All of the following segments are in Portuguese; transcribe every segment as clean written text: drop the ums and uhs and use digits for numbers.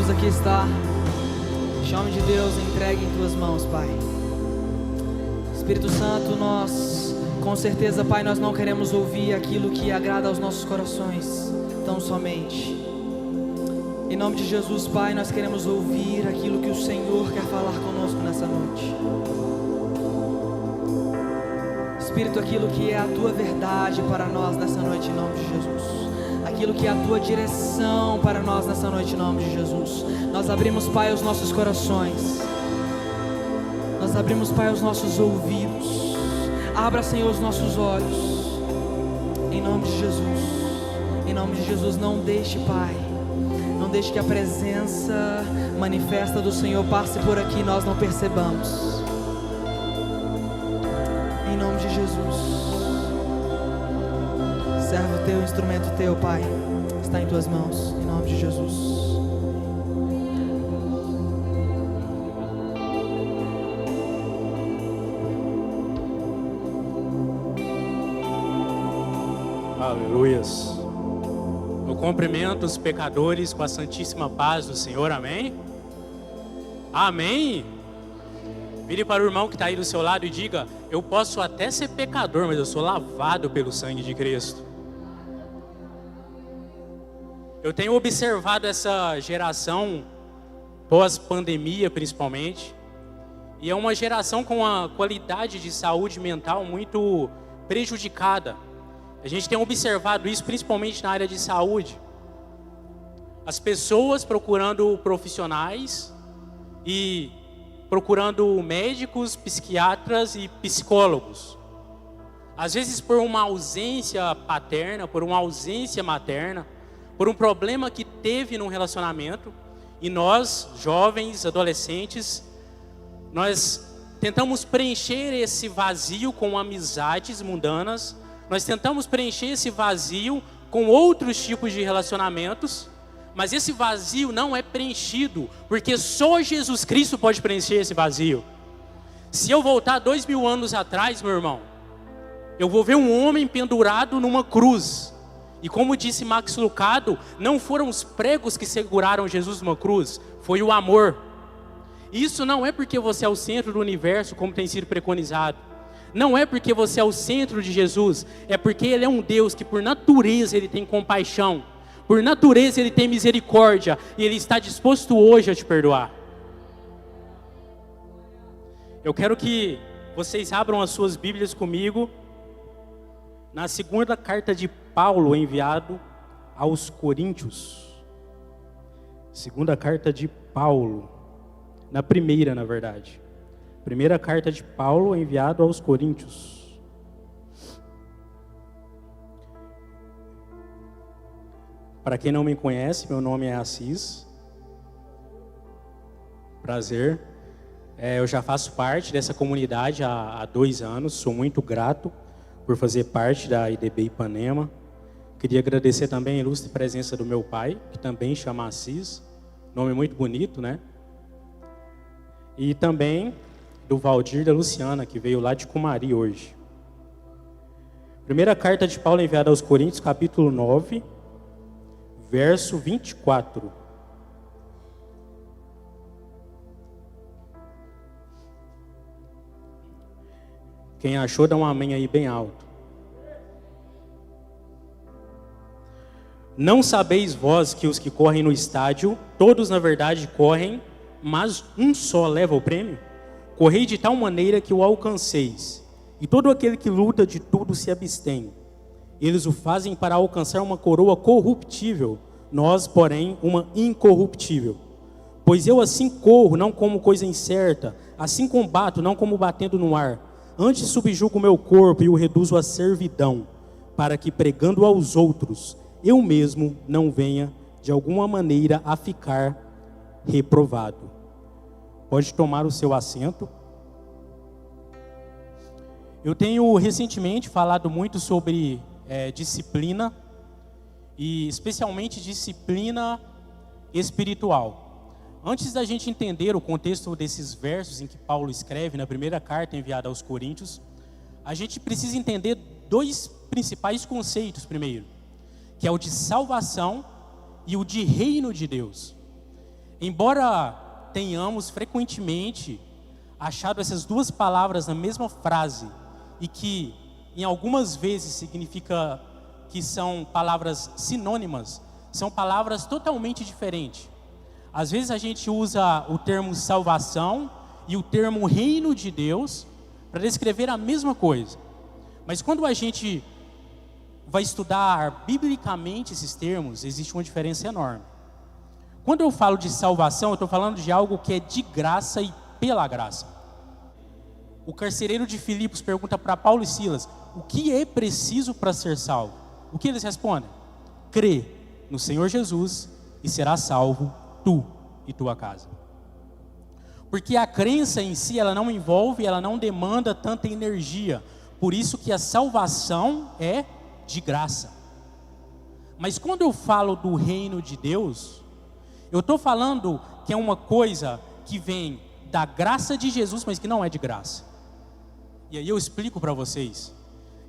Jesus aqui está. Chame de Deus, entregue em tuas mãos, Pai. Espírito Santo, nós, com certeza, Pai, nós não queremos ouvir aquilo que agrada aos nossos corações, tão somente. Em nome de Jesus, Pai, nós queremos ouvir aquilo que o Senhor quer falar conosco nessa noite. Espírito, aquilo que é a tua verdade para nós nessa noite, em nome de Jesus. Aquilo que é a tua direção para nós nessa noite, em nome de Jesus. Nós abrimos, Pai, os nossos corações. Nós abrimos, Pai, os nossos ouvidos. Abra, Senhor, os nossos olhos. Em nome de Jesus. Em nome de Jesus, não deixe, Pai. Não deixe que a presença manifesta do Senhor passe por aqui e nós não percebamos. Em nome de Jesus. Servo teu, instrumento teu, Pai, está em tuas mãos, em nome de Jesus. Aleluias. Eu cumprimento os pecadores com a santíssima paz do Senhor, amém? Amém? Vire para o irmão que está aí do seu lado e diga: eu posso até ser pecador, mas eu sou lavado pelo sangue de Cristo. Eu tenho observado essa geração pós-pandemia, principalmente, e é uma geração com a qualidade de saúde mental muito prejudicada. A gente tem observado isso principalmente na área de saúde. As pessoas procurando profissionais e procurando médicos, psiquiatras e psicólogos. Às vezes por uma ausência paterna, por uma ausência materna, por um problema que teve num relacionamento, e nós, jovens, adolescentes, nós tentamos preencher esse vazio com amizades mundanas, nós tentamos preencher esse vazio com outros tipos de relacionamentos, mas esse vazio não é preenchido, porque só Jesus Cristo pode preencher esse vazio. Se eu voltar 2000 anos atrás, meu irmão, eu vou ver um homem pendurado numa cruz. E como disse Max Lucado, não foram os pregos que seguraram Jesus numa cruz, foi o amor. Isso não é porque você é o centro do universo, como tem sido preconizado. Não é porque você é o centro de Jesus, é porque Ele é um Deus que por natureza Ele tem compaixão, por natureza Ele tem misericórdia, e Ele está disposto hoje a te perdoar. Eu quero que vocês abram as suas Bíblias comigo, na segunda carta de Paulo enviado aos Coríntios. Segunda carta de Paulo, na primeira, na verdade. Primeira carta de Paulo enviado aos Coríntios. Para quem não me conhece, meu nome é Assis. Prazer. Eu já faço parte dessa comunidade há 2 anos, sou muito grato por fazer parte da IDB Ipanema. Queria agradecer também a ilustre presença do meu pai, que também chama Assis, nome muito bonito, né? E também do Valdir da Luciana, que veio lá de Cumari hoje. Primeira carta de Paulo enviada aos Coríntios, capítulo 9, verso 24. Quem achou, dá um amém aí bem alto. Não sabeis vós que os que correm no estádio, todos na verdade correm, mas um só leva o prêmio? Correi de tal maneira que o alcanceis. E todo aquele que luta de tudo se abstém. Eles o fazem para alcançar uma coroa corruptível, nós, porém, uma incorruptível. Pois eu assim corro, não como coisa incerta, assim combato, não como batendo no ar. Antes subjugo o meu corpo e o reduzo à servidão, para que pregando aos outros, eu mesmo não venha de alguma maneira a ficar reprovado. Pode tomar o seu assento. Eu tenho recentemente falado muito sobre disciplina, e especialmente disciplina espiritual. Antes da gente entender o contexto desses versos em que Paulo escreve na primeira carta enviada aos Coríntios, a gente precisa entender 2 principais conceitos primeiro, que é o de salvação e o de reino de Deus. Embora tenhamos frequentemente achado essas duas palavras na mesma frase e que em algumas vezes significa que são palavras sinônimas, são palavras totalmente diferentes. Às vezes a gente usa o termo salvação e o termo reino de Deus para descrever a mesma coisa. Mas quando a gente vai estudar biblicamente esses termos, existe uma diferença enorme. Quando eu falo de salvação, eu estou falando de algo que é de graça e pela graça. O carcereiro de Filipos pergunta para Paulo e Silas: o que é preciso para ser salvo? O que eles respondem? Crê no Senhor Jesus e será salvo tu e tua casa. Porque a crença em si, ela não envolve, ela não demanda tanta energia. Por isso que a salvação é de graça. Mas quando eu falo do reino de Deus, eu estou falando que é uma coisa que vem da graça de Jesus, mas que não é de graça. E aí eu explico para vocês.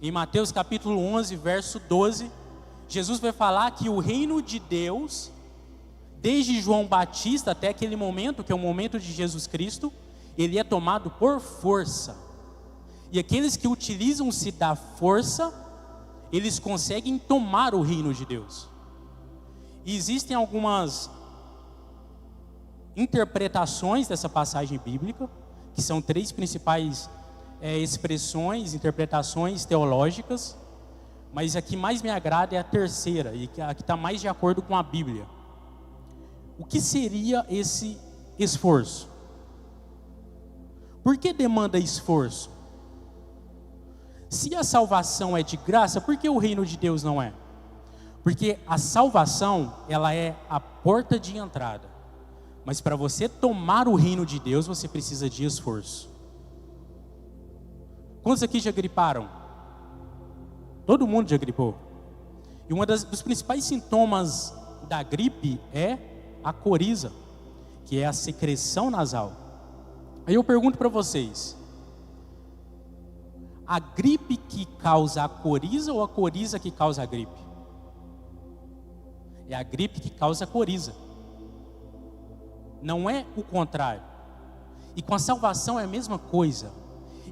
Em Mateus capítulo 11, verso 12, Jesus vai falar que o reino de Deus, desde João Batista até aquele momento, que é o momento de Jesus Cristo, ele é tomado por força. E aqueles que utilizam-se da força, eles conseguem tomar o reino de Deus. E existem algumas interpretações dessa passagem bíblica, que são três principais expressões, interpretações teológicas, mas a que mais me agrada é a terceira, e a que está mais de acordo com a Bíblia. O que seria esse esforço? Por que demanda esforço? Se a salvação é de graça, por que o reino de Deus não é? Porque a salvação, ela é a porta de entrada. Mas para você tomar o reino de Deus, você precisa de esforço. Quantos aqui já griparam? Todo mundo já gripou. E dos principais sintomas da gripe é a coriza, que é a secreção nasal. Aí eu pergunto para vocês: a gripe que causa a coriza ou a coriza que causa a gripe? É a gripe que causa a coriza. Não é o contrário. E com a salvação é a mesma coisa.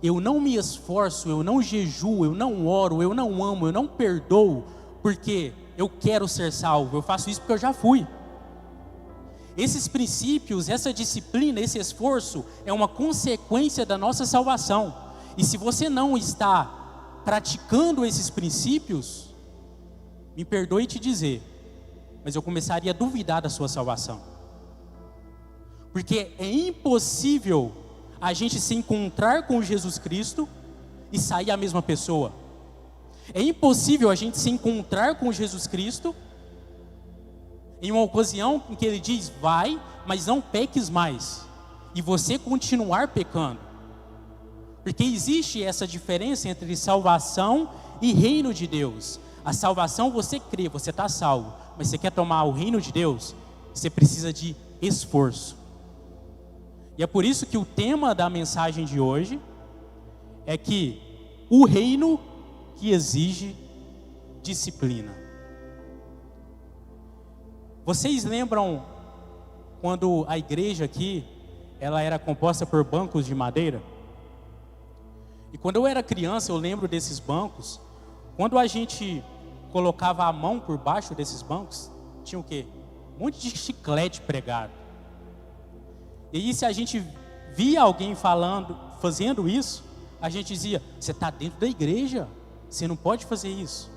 Eu não me esforço, eu não jejuo, eu não oro, eu não amo, eu não perdoo, porque eu quero ser salvo. Eu faço isso porque eu já fui. Esses princípios, essa disciplina, esse esforço é uma consequência da nossa salvação. E se você não está praticando esses princípios, me perdoe te dizer, mas eu começaria a duvidar da sua salvação. Porque é impossível a gente se encontrar com Jesus Cristo e sair a mesma pessoa. É impossível a gente se encontrar com Jesus Cristo em uma ocasião em que Ele diz: vai, mas não peques mais, e você continuar pecando. Porque existe essa diferença entre salvação e reino de Deus. A salvação você crê, você está salvo. Mas você quer tomar o reino de Deus, você precisa de esforço. E é por isso que o tema da mensagem de hoje é que o reino que exige disciplina. Vocês lembram quando a igreja aqui, ela era composta por bancos de madeira? E quando eu era criança, eu lembro desses bancos. Quando a gente colocava a mão por baixo desses bancos, tinha o quê? Um monte de chiclete pregado. E aí, se a gente via alguém fazendo isso, a gente dizia: você está dentro da igreja, você não pode fazer isso.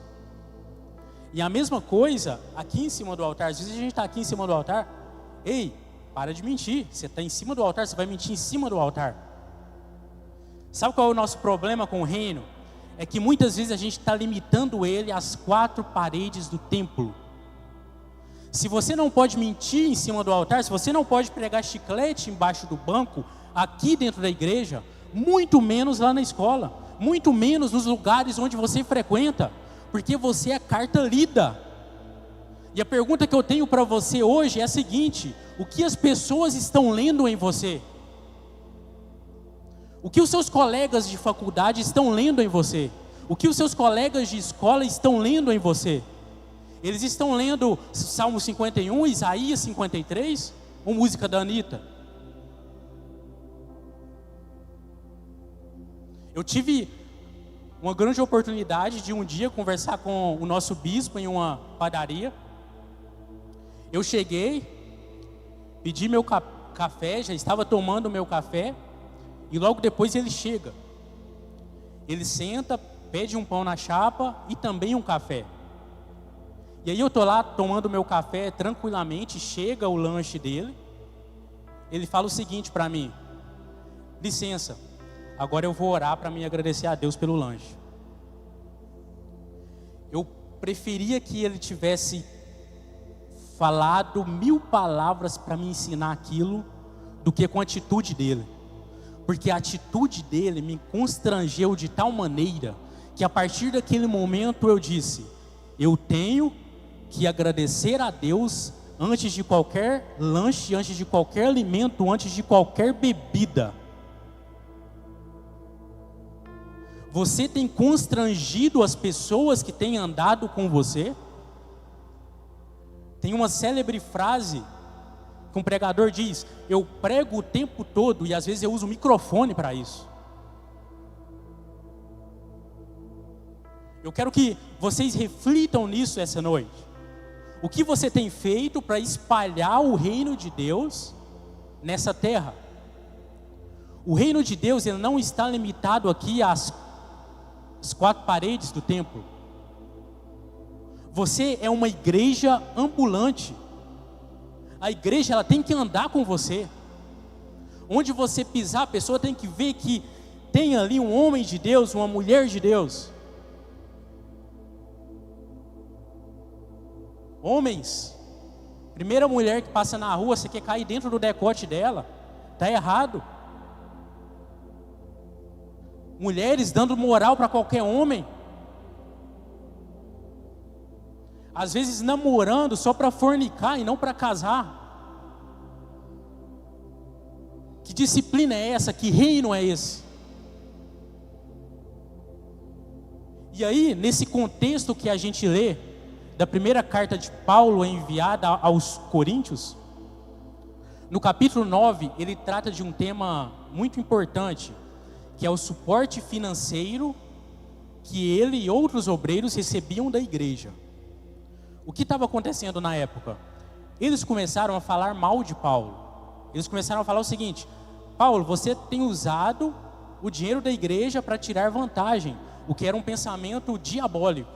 E a mesma coisa aqui em cima do altar. Às vezes a gente está aqui em cima do altar: ei, para de mentir, você está em cima do altar, você vai mentir em cima do altar. Sabe qual é o nosso problema com o reino? É que muitas vezes a gente está limitando ele às 4 paredes do templo. Se você não pode mentir em cima do altar, se você não pode pregar chiclete embaixo do banco, aqui dentro da igreja, muito menos lá na escola, muito menos nos lugares onde você frequenta, porque você é carta lida. E a pergunta que eu tenho para você hoje é a seguinte: o que as pessoas estão lendo em você? O que os seus colegas de faculdade estão lendo em você? O que os seus colegas de escola estão lendo em você? Eles estão lendo Salmo 51, Isaías 53? ou música da Anitta. Eu tive uma grande oportunidade de um dia conversar com o nosso bispo em uma padaria. Eu cheguei, pedi meu café, já estava tomando meu café, e logo depois ele chega. Ele senta, pede um pão na chapa e também um café. E aí eu estou lá tomando meu café tranquilamente, chega o lanche dele. Ele fala o seguinte para mim: licença, agora eu vou orar para me agradecer a Deus pelo lanche. Eu preferia que ele tivesse falado 1000 palavras para me ensinar aquilo do que com a atitude dele. Porque a atitude dele me constrangeu de tal maneira que a partir daquele momento eu disse: eu tenho que agradecer a Deus antes de qualquer lanche, antes de qualquer alimento, antes de qualquer bebida. Você tem constrangido as pessoas que têm andado com você? Tem uma célebre frase que um pregador diz: eu prego o tempo todo e às vezes eu uso o microfone para isso. Eu quero que vocês reflitam nisso essa noite. O que você tem feito para espalhar o reino de Deus nessa terra? O reino de Deus, ele não está limitado aqui às 4 paredes do templo. Você é uma igreja ambulante. A igreja, ela tem que andar com você. Onde você pisar, a pessoa tem que ver que tem ali um homem de Deus, uma mulher de Deus. Homens, primeira mulher que passa na rua, você quer cair dentro do decote dela, está errado. Mulheres dando moral para qualquer homem, às vezes namorando só para fornicar e não para casar. Que disciplina é essa? Que reino é esse? E aí, nesse contexto que a gente lê da primeira carta de Paulo enviada aos Coríntios, no capítulo 9, ele trata de um tema muito importante, que é o suporte financeiro que ele e outros obreiros recebiam da igreja. O que estava acontecendo na época? Eles começaram a falar mal de Paulo. Eles começaram a falar o seguinte: Paulo, você tem usado o dinheiro da igreja para tirar vantagem, o que era um pensamento diabólico.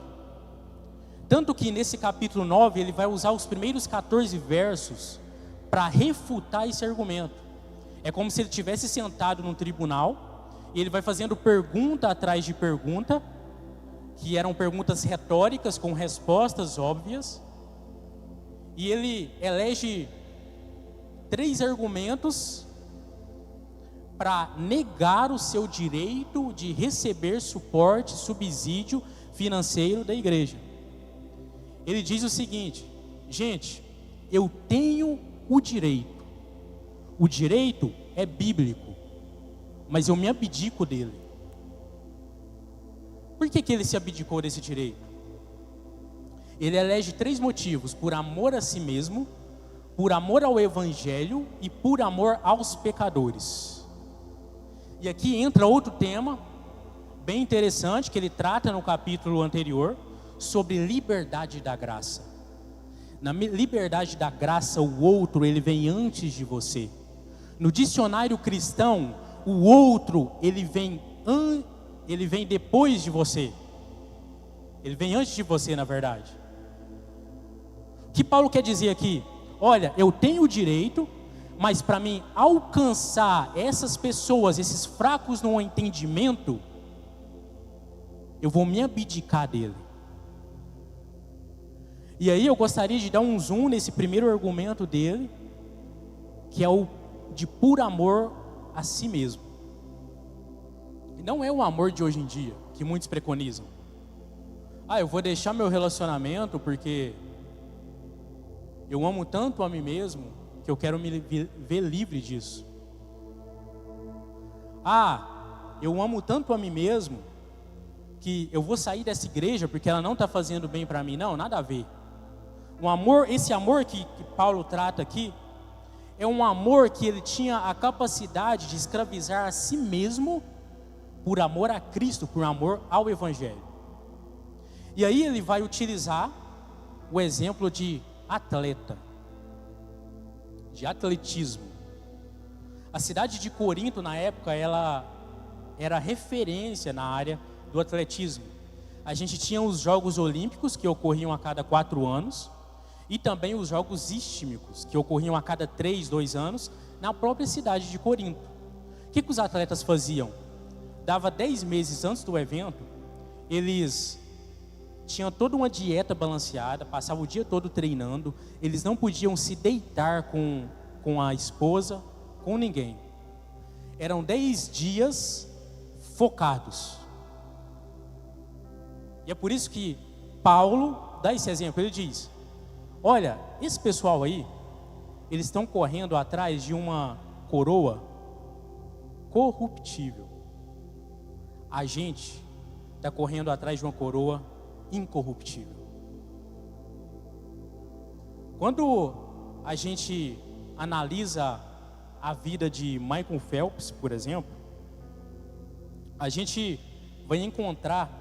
Tanto que nesse capítulo 9 ele vai usar os primeiros 14 versos para refutar esse argumento. É como se ele tivesse sentado num tribunal e ele vai fazendo pergunta atrás de pergunta, que eram perguntas retóricas com respostas óbvias, e ele elege 3 argumentos para negar o seu direito de receber suporte, subsídio financeiro da igreja. Ele diz o seguinte: gente, eu tenho o direito é bíblico, mas eu me abdico dele. Por que ele se abdicou desse direito? Ele elege 3 motivos: por amor a si mesmo, por amor ao evangelho e por amor aos pecadores. E aqui entra outro tema bem interessante que ele trata no capítulo anterior, sobre liberdade da graça. Na liberdade da graça, o outro, ele vem antes de você. No dicionário cristão, o outro, ele vem depois de você. Ele vem antes de você, na verdade. O que Paulo quer dizer aqui? Olha, eu tenho o direito, mas para mim alcançar essas pessoas, esses fracos no entendimento, eu vou me abdicar dele. E aí eu gostaria de dar um zoom nesse primeiro argumento dele, que é o de puro amor a si mesmo. E não é o amor de hoje em dia, que muitos preconizam. Eu vou deixar meu relacionamento porque eu amo tanto a mim mesmo que eu quero me ver livre disso. Eu amo tanto a mim mesmo que eu vou sair dessa igreja porque ela não está fazendo bem para mim. Não, nada a ver. Esse amor que Paulo trata aqui é um amor que ele tinha a capacidade de escravizar a si mesmo por amor a Cristo, por amor ao Evangelho. E aí ele vai utilizar o exemplo de atleta, de atletismo. A cidade de Corinto, na época, ela era referência na área do atletismo. A gente tinha os Jogos Olímpicos, que ocorriam a cada 4 anos, e também os Jogos Istmicos, que ocorriam a cada 3, 2 anos, na própria cidade de Corinto. O que os atletas faziam? Dava 10 meses antes do evento, eles tinham toda uma dieta balanceada, passavam o dia todo treinando, eles não podiam se deitar com a esposa, com ninguém. Eram 10 dias focados. E é por isso que Paulo dá esse exemplo. Ele diz: olha, esse pessoal aí, eles estão correndo atrás de uma coroa corruptível. A gente está correndo atrás de uma coroa incorruptível. Quando a gente analisa a vida de Michael Phelps, por exemplo, a gente vai encontrar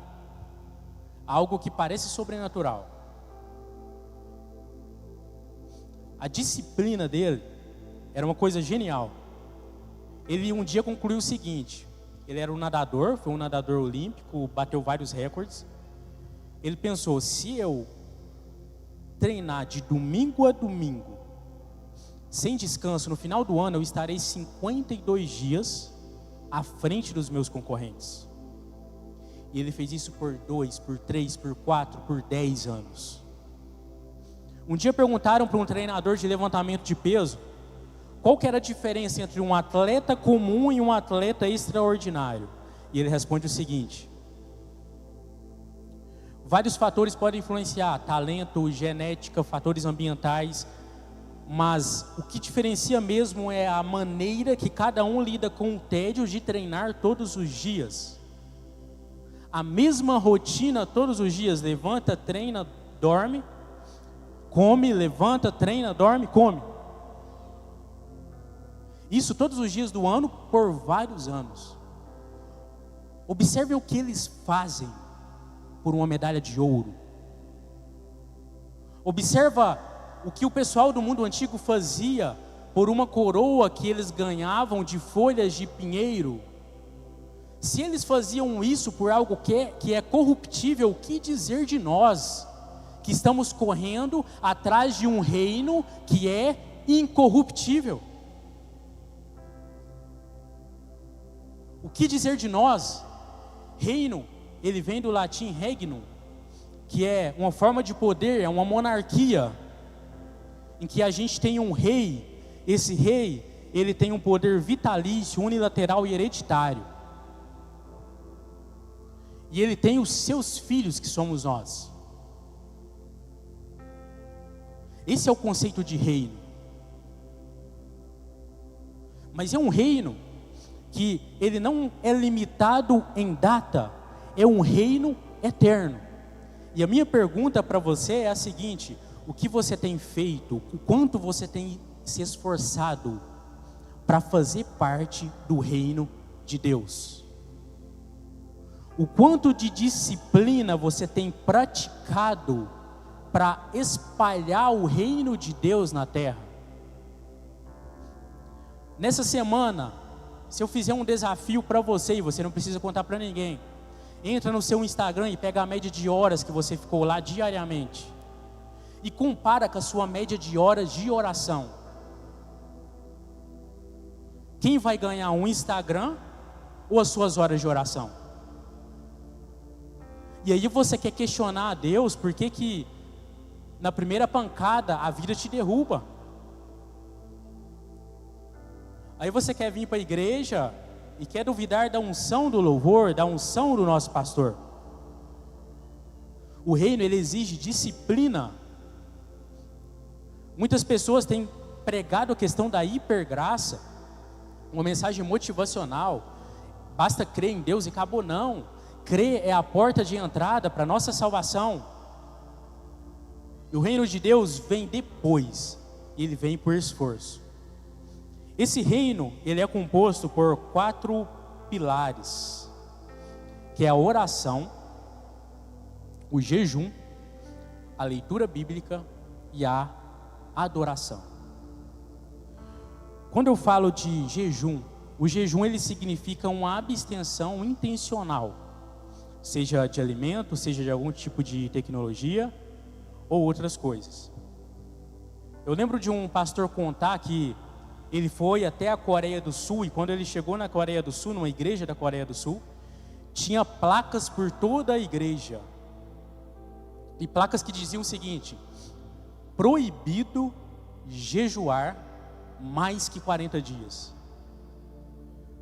algo que parece sobrenatural. A disciplina dele era uma coisa genial. Ele um dia concluiu o seguinte: ele era um nadador, foi um nadador olímpico, bateu vários recordes. Ele pensou: se eu treinar de domingo a domingo, sem descanso, no final do ano eu estarei 52 dias à frente dos meus concorrentes. E ele fez isso por 2, por 3, por 4, por 10 anos. Um dia perguntaram para um treinador de levantamento de peso qual que era a diferença entre um atleta comum e um atleta extraordinário. E ele responde o seguinte: vários fatores podem influenciar, talento, genética, fatores ambientais, mas o que diferencia mesmo é a maneira que cada um lida com o tédio de treinar todos os dias. A mesma rotina todos os dias: levanta, treina, dorme, come, levanta, treina, dorme, come. Isso todos os dias do ano por vários anos. Observe o que eles fazem por uma medalha de ouro. Observa o que o pessoal do mundo antigo fazia por uma coroa que eles ganhavam de folhas de pinheiro. Se eles faziam isso por algo que é corruptível, o que dizer de nós, que estamos correndo atrás de um reino que é incorruptível? O que dizer de nós? Reino, ele vem do latim regnum, que é uma forma de poder, é uma monarquia, em que a gente tem um rei. Esse rei, ele tem um poder vitalício, unilateral e hereditário. E ele tem os seus filhos, que somos nós. Esse é o conceito de reino. Mas é um reino que ele não é limitado em data, é um reino eterno. E a minha pergunta para você é a seguinte: o que você tem feito, o quanto você tem se esforçado para fazer parte do reino de Deus? O quanto de disciplina você tem praticado para espalhar o reino de Deus na terra? Nessa semana, se eu fizer um desafio para você, e você não precisa contar para ninguém, entra no seu Instagram e pega a média de horas que você ficou lá diariamente e compara com a sua média de horas de oração. Quem vai ganhar, um Instagram ou as suas horas de oração? E aí você quer questionar a Deus por que na primeira pancada a vida te derruba. Aí você quer vir para a igreja e quer duvidar da unção do louvor, da unção do nosso pastor. O reino, ele exige disciplina. Muitas pessoas têm pregado a questão da hipergraça, uma mensagem motivacional. Basta crer em Deus e acabou. Não. Crer é a porta de entrada para a nossa salvação. E o reino de Deus vem depois. Ele vem por esforço. Esse reino, ele é composto por 4 pilares, que é a oração, o jejum, a leitura bíblica e a adoração. Quando eu falo de jejum, o jejum ele significa uma abstenção intencional, seja de alimento, seja de algum tipo de tecnologia ou outras coisas. Eu lembro de um pastor contar que ele foi até a Coreia do Sul, e quando ele chegou na Coreia do Sul, numa igreja da Coreia do Sul, tinha placas por toda a igreja, e placas que diziam o seguinte: proibido jejuar mais que 40 dias.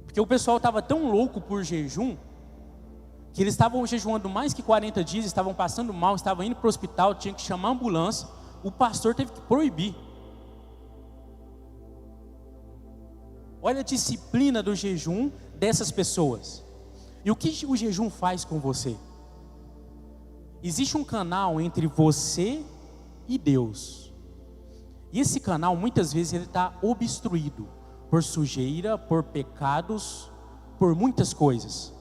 Porque o pessoal estava tão louco por jejum, que eles estavam jejuando mais que 40 dias, estavam passando mal, estavam indo para o hospital, tinha que chamar a ambulância, o pastor teve que proibir. Olha a disciplina do jejum dessas pessoas. E o que o jejum faz com você? Existe um canal entre você e Deus. E esse canal, muitas vezes, ele está obstruído por sujeira, por pecados, por muitas coisas.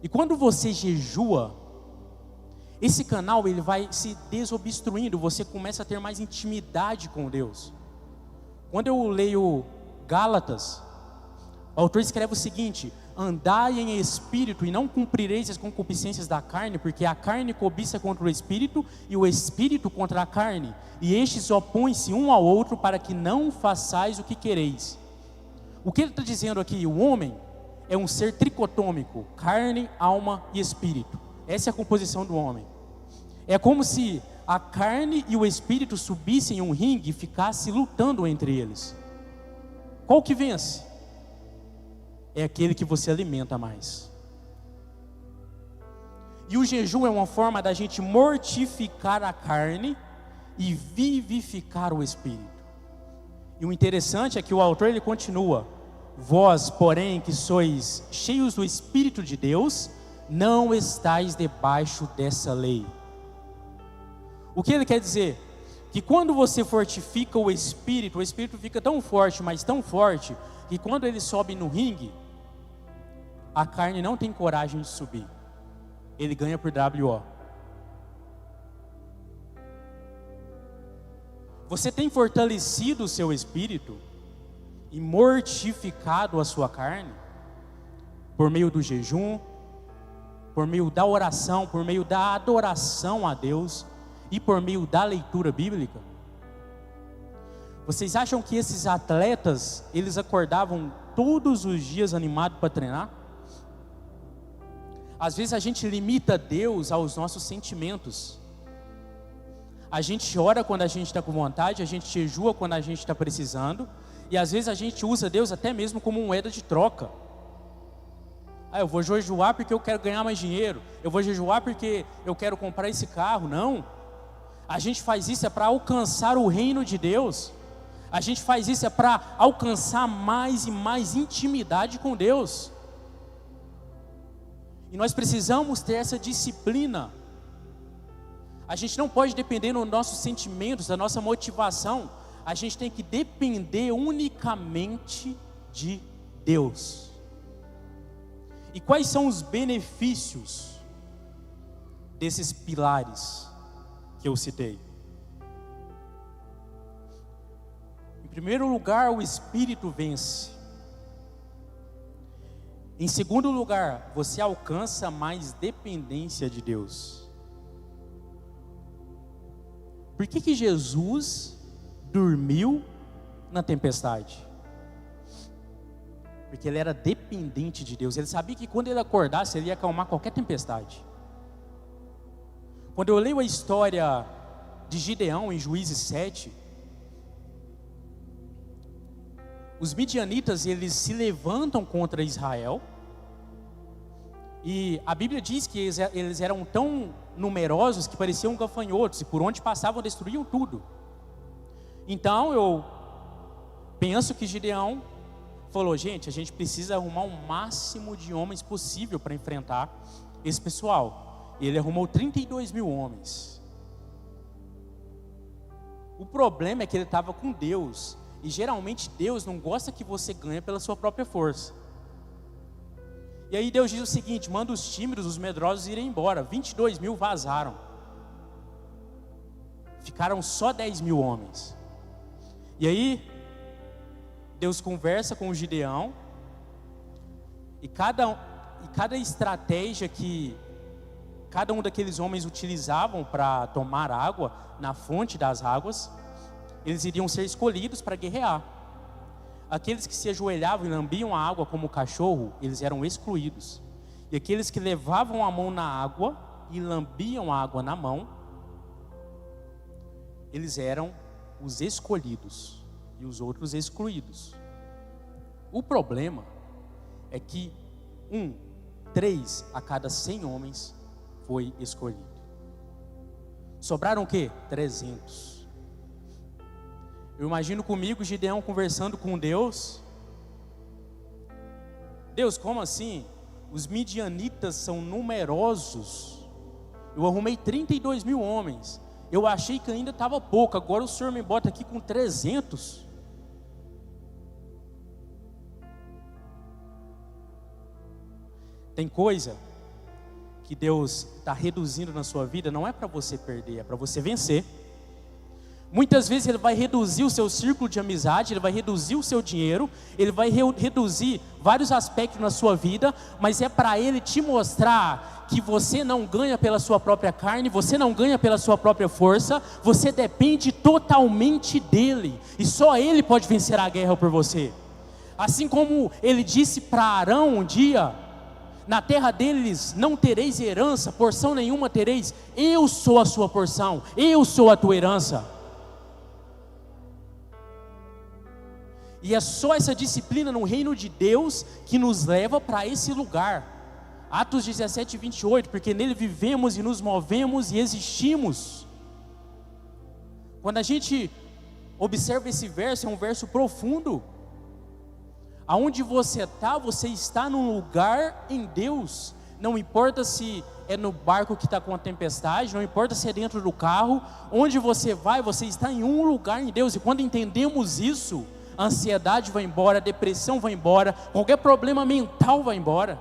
E quando você jejua, esse canal ele vai se desobstruindo, você começa a ter mais intimidade com Deus. Quando eu leio Gálatas, o autor escreve o seguinte: andai em espírito e não cumprireis as concupiscências da carne, porque a carne cobiça contra o espírito e o espírito contra a carne, e estes opõem-se um ao outro para que não façais o que quereis. O que ele está dizendo aqui? O homem é um ser tricotômico, carne, alma e espírito. Essa é a composição do homem. É como se a carne e o espírito subissem em um ringue e ficassem lutando entre eles. Qual que vence? É aquele que você alimenta mais. E o jejum é uma forma da gente mortificar a carne e vivificar o espírito. E o interessante é que o autor ele continua: vós, porém, que sois cheios do Espírito de Deus, não estáis debaixo dessa lei. O que ele quer dizer? Que quando você fortifica o espírito fica tão forte, mas tão forte, que quando ele sobe no ringue, a carne não tem coragem de subir. Ele ganha por WO. Você tem fortalecido o seu espírito e mortificado a sua carne por meio do jejum, por meio da oração, por meio da adoração a Deus e por meio da leitura bíblica? Vocês acham que esses atletas, eles acordavam todos os dias animados para treinar? Às vezes a gente limita Deus aos nossos sentimentos. A gente ora quando a gente está com vontade, a gente jejua quando a gente está precisando, e às vezes a gente usa Deus até mesmo como moeda de troca. Eu vou jejuar porque eu quero ganhar mais dinheiro, eu vou jejuar porque eu quero comprar esse carro. Não, a gente faz isso para alcançar o reino de Deus. A gente faz isso para alcançar mais e mais intimidade com Deus. E nós precisamos ter essa disciplina. A gente não pode depender dos nossos sentimentos, da nossa motivação. A gente tem que depender unicamente de Deus. E quais são os benefícios desses pilares que eu citei? Em primeiro lugar, o Espírito vence. Em segundo lugar, você alcança mais dependência de Deus. Por que Jesus dormiu na tempestade? Porque ele era dependente de Deus. Ele sabia que quando ele acordasse, ele ia acalmar qualquer tempestade. Quando eu leio a história de Gideão em Juízes 7, os midianitas, eles se levantam contra Israel, e a Bíblia diz que eles eram tão numerosos que pareciam gafanhotos, e por onde passavam destruíam tudo. Então eu penso que Gideão falou: gente, a gente precisa arrumar o máximo de homens possível para enfrentar esse pessoal. E ele arrumou 32 mil homens. O problema é que ele estava com Deus. E geralmente Deus não gosta que você ganhe pela sua própria força. E aí Deus diz o seguinte: manda os tímidos, os medrosos irem embora. 22 mil vazaram. Ficaram só 10 mil homens. E aí Deus conversa com o Gideão. E cada estratégia que cada um daqueles homens utilizavam para tomar água na fonte das águas, eles iriam ser escolhidos para guerrear. Aqueles que se ajoelhavam e lambiam a água como cachorro, eles eram excluídos. E aqueles que levavam a mão na água e lambiam a água na mão, eles eram os escolhidos e os outros excluídos. O problema é que 3 a cada 100 homens foi escolhido. Sobraram o quê? 300. Eu imagino comigo Gideão conversando com Deus. Deus, como assim? Os midianitas são numerosos. Eu arrumei 32 mil homens. Eu achei que ainda estava pouco. Agora o Senhor me bota aqui com 300. Tem coisa que Deus está reduzindo na sua vida, não é para você perder, é para você vencer. Muitas vezes Ele vai reduzir o seu círculo de amizade, Ele vai reduzir o seu dinheiro, Ele vai reduzir vários aspectos na sua vida, mas é para Ele te mostrar que você não ganha pela sua própria carne, você não ganha pela sua própria força, você depende totalmente dEle, e só Ele pode vencer a guerra por você. Assim como Ele disse para Arão um dia: na terra deles não tereis herança, porção nenhuma tereis, eu sou a sua porção, eu sou a tua herança. E é só essa disciplina no reino de Deus que nos leva para esse lugar. Atos 17, 28, porque nele vivemos e nos movemos e existimos. Quando a gente observa esse verso, é um verso profundo. Aonde você está num lugar em Deus. Não importa se é no barco que está com a tempestade, não importa se é dentro do carro, onde você vai, você está em um lugar em Deus. E quando entendemos isso, a ansiedade vai embora, a depressão vai embora, qualquer problema mental vai embora.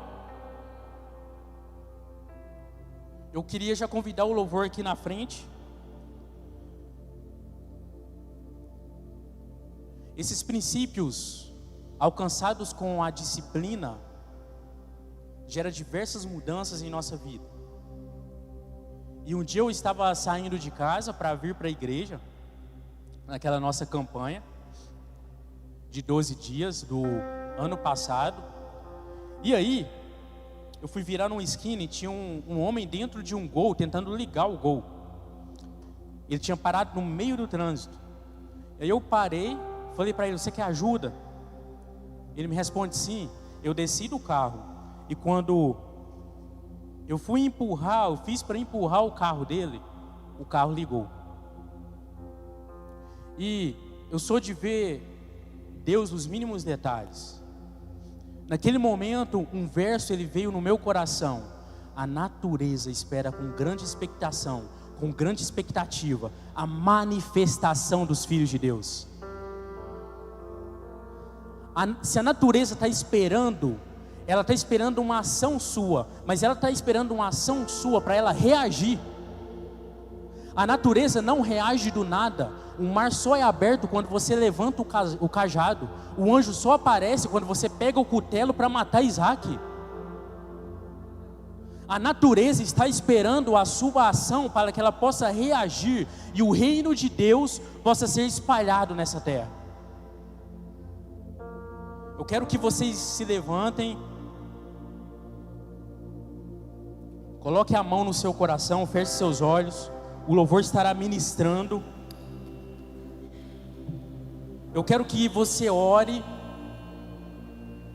Eu queria já convidar o louvor aqui na frente. Esses princípios alcançados com a disciplina gera diversas mudanças em nossa vida. E um dia eu estava saindo de casa para vir para a igreja, naquela nossa campanha de 12 dias do ano passado. E aí eu fui virar numa esquina e tinha um homem dentro de um Gol, tentando ligar o Gol. Ele tinha parado no meio do trânsito. Aí eu parei, falei para ele: você quer ajuda? Ele me responde: sim. Eu desci do carro, e quando eu fui empurrar, eu fiz para empurrar o carro dele, o carro ligou. E eu sou de ver Deus nos mínimos detalhes. Naquele momento, um verso ele veio no meu coração: a natureza espera com grande expectação, com grande expectativa, a manifestação dos filhos de Deus. Se a natureza está esperando, ela está esperando uma ação sua, mas ela está esperando uma ação sua para ela reagir. A natureza não reage do nada. O mar só é aberto quando você levanta o cajado. O anjo só aparece quando você pega o cutelo para matar Isaac. A natureza está esperando a sua ação para que ela possa reagir e o reino de Deus possa ser espalhado nessa terra. Eu quero que vocês se levantem, coloque a mão no seu coração, feche seus olhos, o louvor estará ministrando. Eu quero que você ore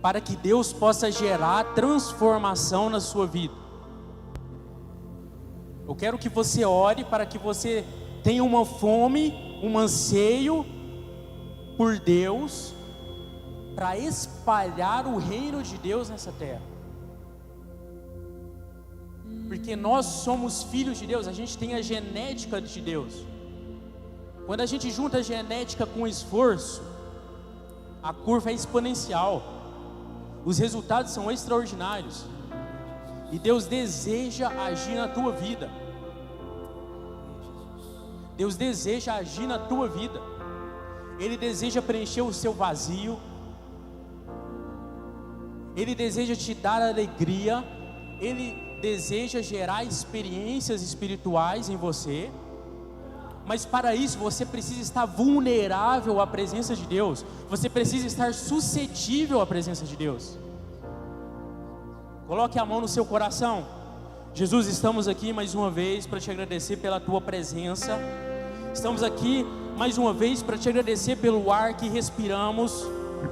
para que Deus possa gerar transformação na sua vida. Eu quero que você ore para que você tenha uma fome, um anseio por Deus, para espalhar o reino de Deus nessa terra. Porque nós somos filhos de Deus, a gente tem a genética de Deus. Quando a gente junta a genética com esforço, A curva é exponencial. Os resultados são extraordinários. E Deus deseja agir na tua vida. Deus deseja agir na tua vida. Ele deseja preencher o seu vazio. Ele deseja te dar alegria. Ele deseja gerar experiências espirituais em você. Mas para isso você precisa estar vulnerável à presença de Deus. Você precisa estar suscetível à presença de Deus. Coloque a mão no seu coração. Jesus, estamos aqui mais uma vez para te agradecer pela tua presença. Estamos aqui mais uma vez para te agradecer pelo ar que respiramos.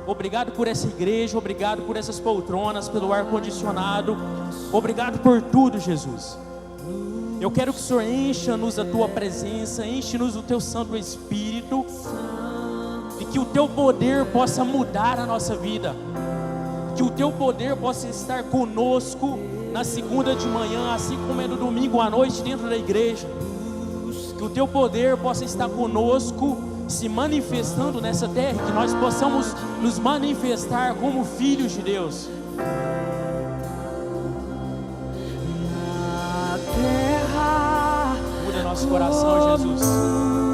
Obrigado por essa igreja, obrigado por essas poltronas, pelo ar condicionado. Obrigado por tudo, Jesus. Eu quero que o Senhor encha-nos da tua presença, enche-nos do teu Santo Espírito, e que o teu poder possa mudar a nossa vida, que o teu poder possa estar conosco na segunda de manhã, assim como é no domingo à noite dentro da igreja, que o teu poder possa estar conosco, se manifestando nessa terra, que nós possamos nos manifestar como filhos de Deus. Muda nosso coração, Jesus.